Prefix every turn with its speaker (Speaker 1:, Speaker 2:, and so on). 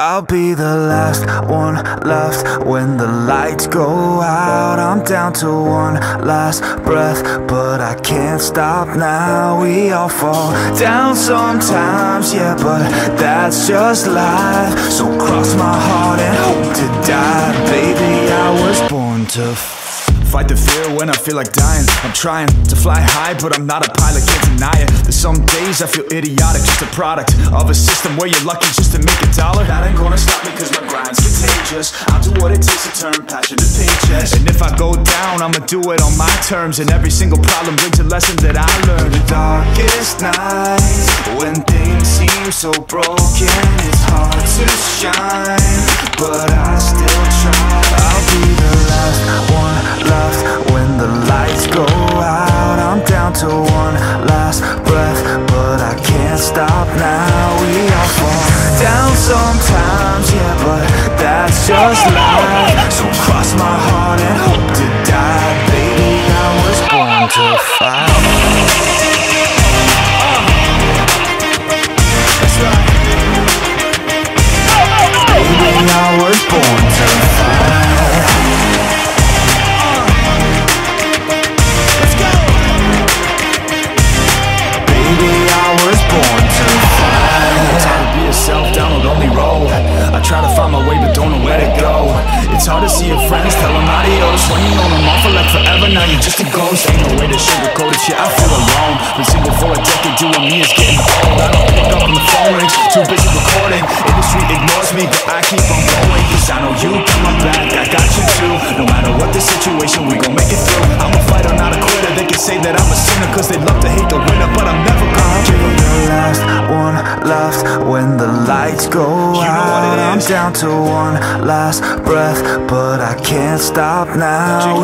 Speaker 1: I'll be the last one left when the lights go out. I'm down to one last breath, but I can't stop now. We all fall down sometimes, yeah, but that's just life. So cross my heart and hope to die. Baby, I was born to fight the fear when I feel like dying. I'm trying to fly high, but I'm not a pilot, can't deny it. There's some days I feel idiotic, just a product of a system where you're lucky just to make a dollar. That ain't gonna stop me cause my grind's contagious. I'll do what it takes to turn passion to paychecks. And if I go down, I'ma do it on my terms. And every single problem brings a lesson that I learned. The darkest nights, when things seem so broken, it's hard to shine, but I still try. I'll be the last one left when the lights go out. I'm down to one last breath, but I can't stop now. We all fall down sometimes, yeah, but that's just life. So cross my heart and hope to die. Baby, I was born to fight. That's right. Baby, I was born to fight. Try to find my way but don't know where to go. It's hard to see your friends, tell them adios when you know them all for like forever, now you're just a ghost. Ain't no way to sugarcoat it, shit, I feel alone. Been single for a decade, doing me is getting old. I don't pick up when the phone rings, too busy recording. Industry ignores me, but I keep on going, cause I know you got my back, I got you too. No matter what the situation, we gon' make it through. I'm a fighter, not a quitter. They can say that I'm a sinner cause they love to hate the winner, but I'm never gonna be the last one left when the lights go out. I'm down to one last breath, but I can't stop now.